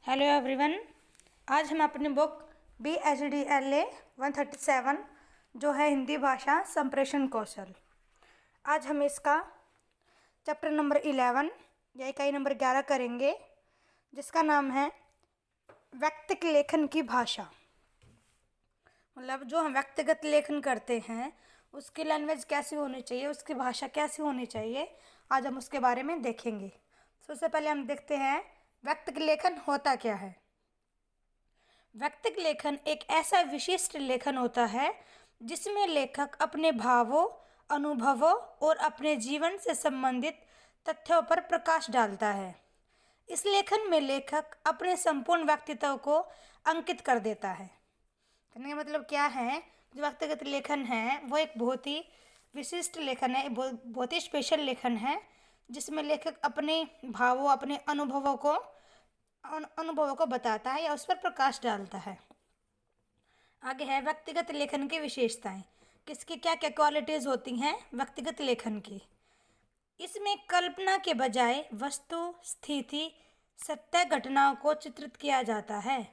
Hello everyone. आज हम अपनी बुक BHDLA 137 जो है हिंदी भाषा संप्रेषण कौशल, आज हम इसका चैप्टर नंबर 11 या इकाई नंबर 11 करेंगे, जिसका नाम है व्यक्तिगत लेखन की भाषा। मतलब जो हम व्यक्तिगत लेखन करते हैं उसकी लैंग्वेज कैसी होनी चाहिए, उसकी भाषा कैसी होनी चाहिए, आज हम उसके बारे में देखेंगे। सबसे पहले हम देखते हैं व्यक्तिगत लेखन होता क्या है। व्यक्तिगत लेखन एक ऐसा विशिष्ट लेखन होता है जिसमें लेखक अपने भावों, अनुभवों और अपने जीवन से संबंधित तथ्यों पर प्रकाश डालता है। इस लेखन में लेखक अपने संपूर्ण व्यक्तित्व को अंकित कर देता है। कहने का मतलब क्या है, जो व्यक्तिगत लेखन है वो एक बहुत ही विशिष्ट लेखन है, बहुत ही स्पेशल लेखन है, जिसमें लेखक अपने भावों, अपने अनुभवों को बताता है या उस पर प्रकाश डालता है। आगे है व्यक्तिगत लेखन की विशेषताएं। किसकी क्या क्या क्वालिटीज़ होती हैं व्यक्तिगत लेखन की। इसमें कल्पना के बजाय वस्तु, स्थिति, सत्य घटनाओं को चित्रित किया जाता है।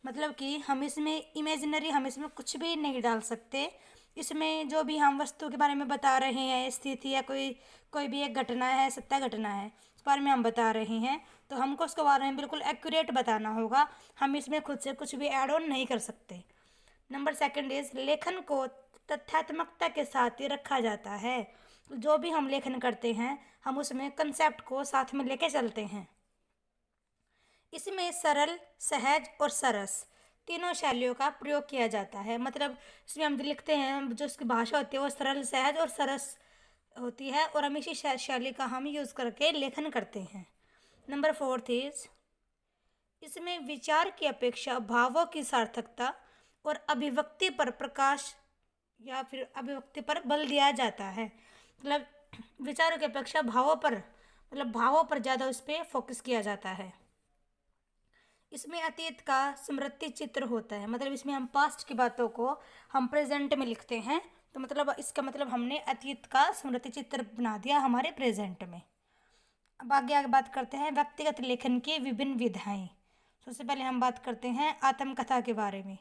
मतलब कि हम इसमें कुछ भी नहीं डाल सकते। इसमें जो भी हम वस्तु के बारे में बता रहे हैं, स्थिति या कोई भी एक घटना है, सत्य घटना है, उस बारे में हम बता रहे हैं, तो हमको उसके बारे में बिल्कुल एक्यूरेट बताना होगा। हम इसमें खुद से कुछ भी ऐड ऑन नहीं कर सकते। नंबर सेकंड इज लेखन को तथ्यात्मकता के साथ ही रखा जाता है। जो भी हम लेखन करते हैं हम उसमें कंसेप्ट को साथ में लेके चलते हैं। इसमें सरल, सहज और सरस तीनों शैलियों का प्रयोग किया जाता है। मतलब इसमें हम लिखते हैं, जो उसकी भाषा होती है वो सरल, सहज और सरस होती है, और हम इसी शैली का हम यूज़ करके लेखन करते हैं। नंबर फोर्थ इज इसमें विचार की अपेक्षा भावों की सार्थकता और अभिव्यक्ति पर प्रकाश या फिर अभिव्यक्ति पर बल दिया जाता है। मतलब विचारों की अपेक्षा भावों पर ज़्यादा उस पर फोकस किया जाता है। इसमें अतीत का स्मृति चित्र होता है। मतलब इसमें हम पास्ट की बातों को हम प्रेजेंट में लिखते हैं, तो मतलब इसका मतलब हमने अतीत का स्मृति चित्र बना दिया हमारे प्रेजेंट में। अब आगे बात करते हैं व्यक्तिगत लेखन की विभिन्न विधाएं। सबसे पहले हम बात करते हैं आत्मकथा के बारे में।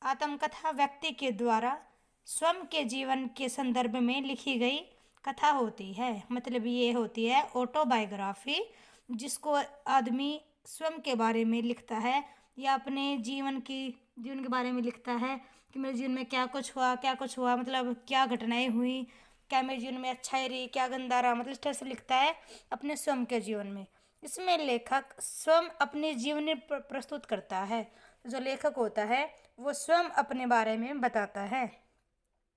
आत्मकथा व्यक्ति के द्वारा स्वयं के जीवन के संदर्भ में लिखी गई कथा होती है। मतलब ये होती है ऑटोबायोग्राफी, जिसको आदमी स्वयं के बारे में लिखता है या अपने जीवन के बारे में लिखता है कि मेरे जीवन में क्या कुछ हुआ, मतलब क्या घटनाएं हुई, क्या मेरे जीवन में अच्छा ही रही, क्या गंदा रहा, मतलब इस तरह से लिखता है अपने स्वयं के जीवन में। इसमें लेखक स्वयं अपने जीवनी प्रस्तुत करता है। जो लेखक होता है वो स्वयं अपने बारे में बताता है।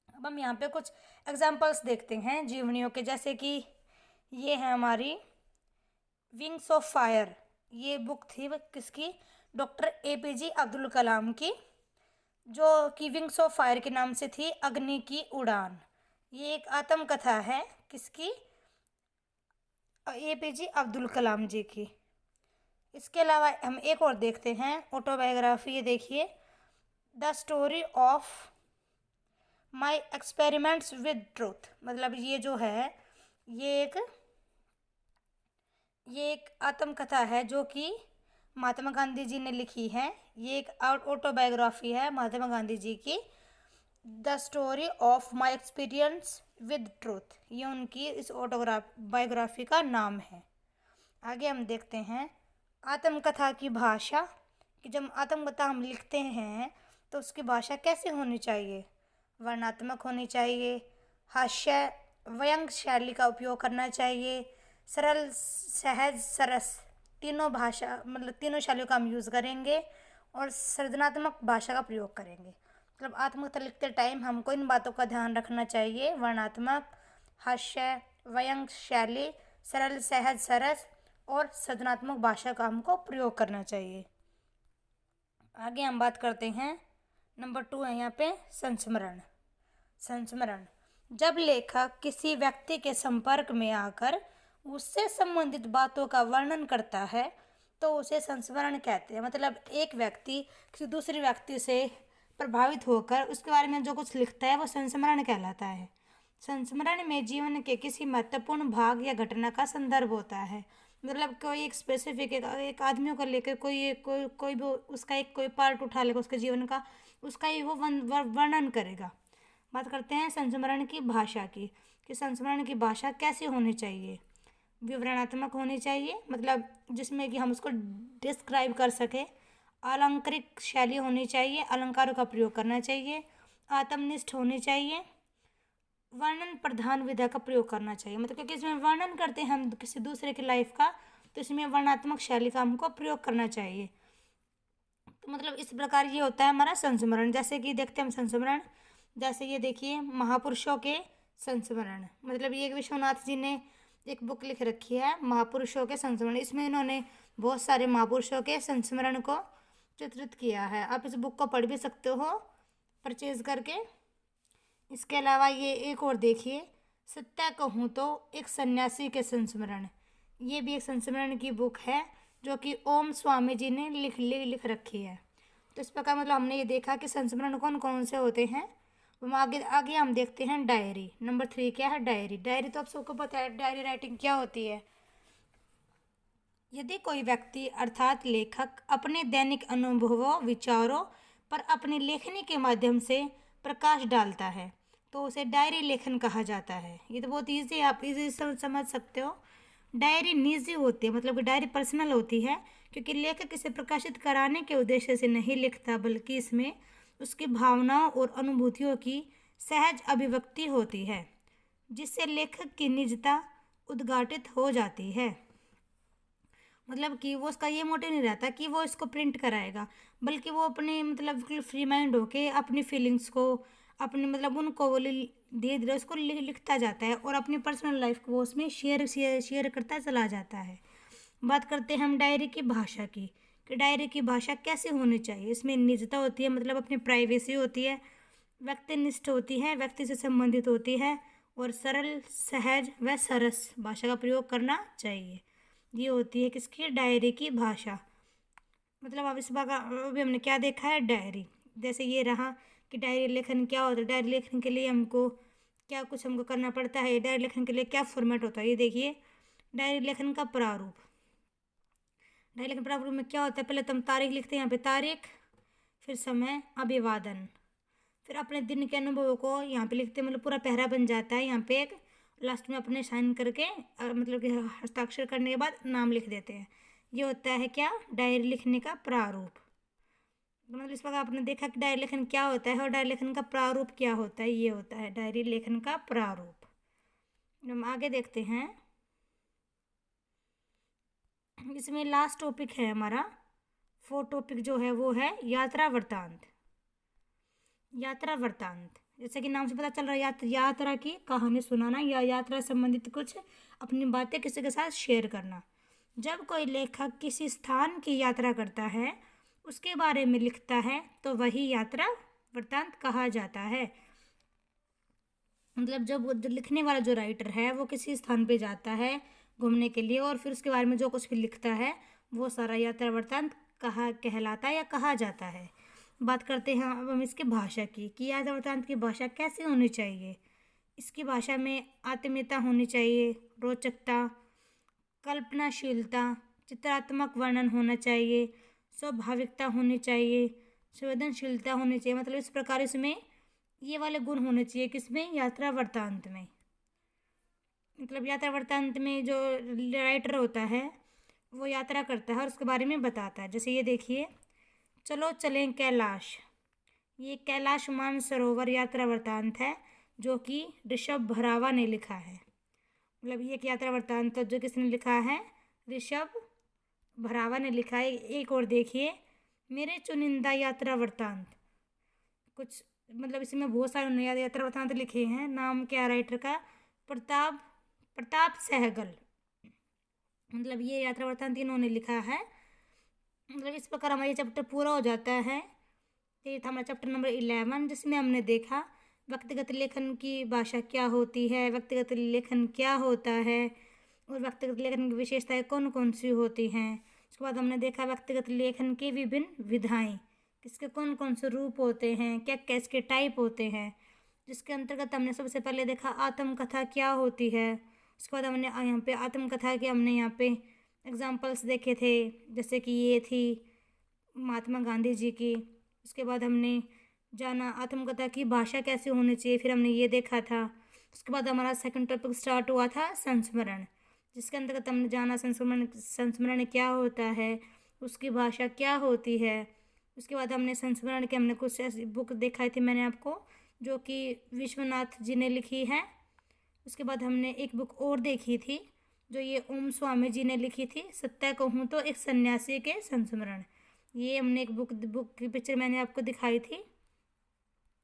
अब हम यहाँ पे कुछ एग्जाम्पल्स देखते हैं जीवनियों के, जैसे कि ये है हमारी विंग्स ऑफ फायर। ये बुक थी किसकी, डॉक्टर APJ अब्दुल कलाम की, जो कि विंग्स ऑफ फायर के नाम से थी, अग्नि की उड़ान। ये एक आत्मकथा है किसकी, APJ अब्दुल कलाम जी की। इसके अलावा हम एक और देखते हैं ऑटोबायोग्राफी। ये देखिए, the story of my experiments with truth. मतलब ये जो है ये एक आत्मकथा है जो कि महात्मा गांधी जी ने लिखी है। ये एक ऑटोबायोग्राफी है महात्मा गांधी जी की, the story of my experience with truth. ये उनकी इस बायोग्राफी का नाम है। आगे हम देखते हैं आत्मकथा की भाषा, कि जब आत्मकथा हम लिखते हैं तो उसकी भाषा कैसे होनी चाहिए। वर्णनात्मक होनी चाहिए, हास्य व्यंग शैली का उपयोग करना चाहिए, सरल, सहज, सरस तीनों शैलियों का हम यूज़ करेंगे, और सृजनात्मक भाषा का प्रयोग करेंगे। मतलब आत्मकथा लिखते टाइम हमको इन बातों का ध्यान रखना चाहिए, वर्णनात्मक, हास्य व्यंग शैली, सरल, सहज, सरस और सृजनात्मक भाषा का हमको प्रयोग करना चाहिए। आगे हम बात करते हैं नंबर 2 है यहाँ पे संस्मरण। जब लेखक किसी व्यक्ति के संपर्क में आकर उससे संबंधित बातों का वर्णन करता है तो उसे संस्मरण कहते हैं। मतलब एक व्यक्ति किसी दूसरे व्यक्ति से प्रभावित होकर उसके बारे में जो कुछ लिखता है वो संस्मरण कहलाता है। संस्मरण में जीवन के किसी महत्वपूर्ण भाग या घटना का संदर्भ होता है। मतलब कोई एक स्पेसिफिक एक आदमियों को लेकर कोई भी उसका एक कोई पार्ट उठा लेगा उसके जीवन का, उसका ही वो वर्णन करेगा। बात करते हैं संस्मरण की भाषा की, कि संस्मरण की भाषा कैसी होनी चाहिए। विवरणात्मक होनी चाहिए, मतलब जिसमें कि हम उसको डिस्क्राइब कर सकें। अलंकारिक शैली होनी चाहिए, अलंकारों का प्रयोग करना चाहिए। आत्मनिष्ठ होनी चाहिए। वर्णन प्रधान विधा का प्रयोग करना चाहिए, मतलब क्योंकि इसमें वर्णन करते हैं हम किसी दूसरे की लाइफ का, तो इसमें वर्णात्मक शैली का हमको प्रयोग करना चाहिए। तो मतलब इस प्रकार ये होता है हमारा संस्मरण। जैसे कि देखते हैं हम संस्मरण, जैसे ये देखिए महापुरुषों के संस्मरण, मतलब ये विश्वनाथ जी ने एक बुक लिख रखी है महापुरुषों के संस्मरण। इसमें इन्होंने बहुत सारे महापुरुषों के संस्मरण को चित्रित किया है। आप इस बुक को पढ़ भी सकते हो परचेज करके। इसके अलावा ये एक और देखिए, सत्य कहूँ तो एक सन्यासी के संस्मरण। ये भी एक संस्मरण की बुक है जो कि ओम स्वामी जी ने लिख रखी है। तो इस प्रकार मतलब हमने ये देखा कि संस्मरण कौन कौन से होते हैं। हम आगे आगे हम देखते हैं डायरी। नंबर 3 क्या है, डायरी। डायरी तो आप सबको पता है डायरी राइटिंग क्या होती है। यदि कोई व्यक्ति अर्थात लेखक अपने दैनिक अनुभवों विचारों पर अपनी लेखनी के माध्यम से प्रकाश डालता है तो उसे डायरी लेखन कहा जाता है। ये तो बहुत ईजी है, आप इजी समझ सकते हो। डायरी निजी होती है, मतलब कि डायरी पर्सनल होती है, क्योंकि लेखक इसे प्रकाशित कराने के उद्देश्य से नहीं लिखता, बल्कि इसमें उसकी भावनाओं और अनुभूतियों की सहज अभिव्यक्ति होती है, जिससे लेखक की निजता उद्घाटित हो जाती है। मतलब कि वो उसका ये मोटिव नहीं रहता कि वो इसको प्रिंट कराएगा, बल्कि वो अपने मतलब बिल्कुल फ्री माइंड होके अपनी फीलिंग्स को, अपने मतलब उनको वो धीरे धीरे उसको लिखता जाता है और अपनी पर्सनल लाइफ को वो उसमें शेयर करता चला जाता है। बात करते हैं हम डायरी की भाषा की, कि डायरी की भाषा कैसे होनी चाहिए। इसमें निजता होती है, मतलब अपनी प्राइवेसी होती है, व्यक्तिनिष्ठ होती है, व्यक्ति से संबंधित होती है, और सरल सहज व सरस भाषा का प्रयोग करना चाहिए। ये होती है किसकी, डायरी की भाषा। मतलब अब इस बार अभी हमने क्या देखा है, डायरी। जैसे ये रहा कि डायरी लेखन क्या होता है, डायरी लेखन के लिए हमको क्या कुछ हमको करना पड़ता है, डायरी लेखन के लिए क्या फॉर्मेट होता है। ये देखिए डायरी लेखन का प्रारूप। डायरी लेखन प्रारूप में क्या होता है, पहले तो हम तारीख लिखते हैं, यहाँ पे तारीख, फिर समय, अभिवादन, फिर अपने दिन के अनुभवों को यहाँ पे लिखते हैं, मतलब पूरा पहरा बन जाता है। यहाँ पे एक लास्ट में अपने साइन करके मतलब कि हस्ताक्षर करने के बाद नाम लिख देते हैं। ये होता है क्या, डायरी लिखने का प्रारूप। मतलब इस प्रकार आपने देखा कि डायरी लेखन क्या होता है और डायरी लेखन का प्रारूप क्या होता है। ये होता है डायरी लेखन का प्रारूप। हम आगे देखते हैं, इसमें लास्ट टॉपिक है हमारा, 4 टॉपिक जो है वो है यात्रा वृत्तांत। यात्रा वृत्तांत, जैसे कि नाम से पता चल रहा है यात्रा की कहानी सुनाना या यात्रा संबंधित कुछ अपनी बातें किसी के साथ शेयर करना। जब कोई लेखक किसी स्थान की यात्रा करता है, उसके बारे में लिखता है, तो वही यात्रा वृत्तांत कहा जाता है। मतलब जब वो लिखने वाला जो राइटर है वो किसी स्थान पे जाता है घूमने के लिए और फिर उसके बारे में जो कुछ भी लिखता है वो सारा यात्रा वृत्तांत कहलाता है या कहा जाता है। बात करते हैं अब हम इसकी भाषा की, कि यात्रा वृत्तांत की भाषा कैसी होनी चाहिए। इसकी भाषा में आत्मीयता होनी चाहिए, रोचकता, कल्पनाशीलता, चित्रात्मक वर्णन होना चाहिए, स्वाभाविकता होनी चाहिए, संवेदनशीलता होनी चाहिए। मतलब इस प्रकार इसमें ये वाले गुण होने चाहिए किसमें, यात्रा वृत्तांत में। मतलब यात्रा वृत्तांत में जो राइटर होता है वो यात्रा करता है और उसके बारे में बताता है। जैसे ये देखिए, चलो चलें कैलाश, ये कैलाश मानसरोवर यात्रा वृत्तांत है जो कि ऋषभ भरावा ने लिखा है। मतलब ये एक यात्रा वृत्तांत जो किसने लिखा है, ऋषभ भरावा ने लिखा है। एक और देखिए, मेरे चुनिंदा यात्रा वृत्तांत, कुछ मतलब इसमें बहुत सारे नया यात्रा वृत्तांत लिखे हैं। नाम क्या राइटर का, प्रताप सहगल। मतलब ये यात्रा वृत्तांत इन्होंने लिखा है। मतलब इस प्रकार हमारा ये चैप्टर पूरा हो जाता है। ये था हमारा चैप्टर नंबर 11, जिसमें हमने देखा व्यक्तिगत लेखन की भाषा क्या होती है, व्यक्तिगत लेखन क्या होता है और व्यक्तिगत लेखन की विशेषताएं कौन कौन सी होती हैं। उसके बाद हमने देखा व्यक्तिगत लेखन की विभिन्न विधाएं, किसके कौन कौन से रूप होते हैं, क्या क्या इसके टाइप होते हैं। जिसके अंतर्गत हमने सबसे पहले देखा आत्मकथा क्या होती है। उसके बाद हमने यहाँ पे आत्मकथा के हमने यहाँ पे एग्जाम्पल्स देखे थे, जैसे कि ये थी महात्मा गांधी जी की। उसके बाद हमने जाना आत्मकथा की भाषा कैसे होनी चाहिए, फिर हमने ये देखा था। उसके बाद हमारा सेकंड टॉपिक स्टार्ट हुआ था संस्मरण, जिसके अंतर्गत हमने जाना संस्मरण संस्मरण क्या होता है, उसकी भाषा क्या होती है। उसके बाद हमने संस्मरण के हमने कुछ ऐसी बुक दिखाई थी मैंने आपको, जो कि विश्वनाथ जी ने लिखी है। उसके बाद हमने एक बुक और देखी थी, जो ये ओम स्वामी जी ने लिखी थी, सत्य कहूँ तो एक सन्यासी के संस्मरण। ये हमने एक बुक की पिक्चर मैंने आपको दिखाई थी।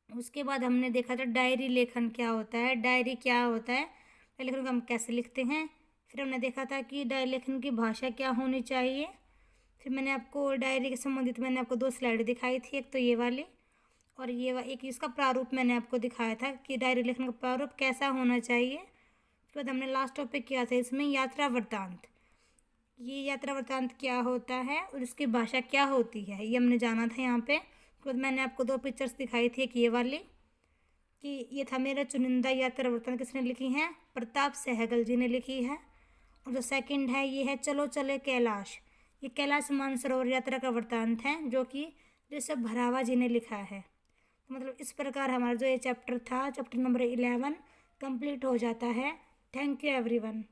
उसके बाद हमने देखा था डायरी लेखन क्या होता है, डायरी क्या होता है, डायरी लेखन को हम कैसे लिखते हैं। फिर हमने देखा था कि डायरी लेखन की भाषा क्या होनी चाहिए। फिर मैंने आपको डायरी के संबंधित मैंने आपको 2 स्लाइड दिखाई थी, एक तो ये वाली और एक इसका प्रारूप मैंने आपको दिखाया था कि डायरी लेखन का प्रारूप कैसा होना चाहिए। उसके बाद हमने लास्ट टॉपिक किया था इसमें यात्रा वृत्तांत। ये यात्रा वृत्तांत क्या होता है और उसकी भाषा क्या होती है, ये हमने जाना था यहाँ पे। उसके बाद मैंने आपको 2 पिक्चर्स दिखाई थी, एक ये वाली कि ये था मेरा चुनिंदा यात्रा वृत्तांत, किसने लिखी है, प्रताप सहगल जी ने लिखी है। और जो सेकंड है ये है चलो चले कैलाश, ये कैलाश मानसरोवर यात्रा का वृत्तांत है, जो कि ऋषभ भरावा जी ने लिखा है। तो मतलब इस प्रकार हमारा जो ये चैप्टर था, चैप्टर नंबर 11 कंप्लीट हो जाता है। Thank you everyone.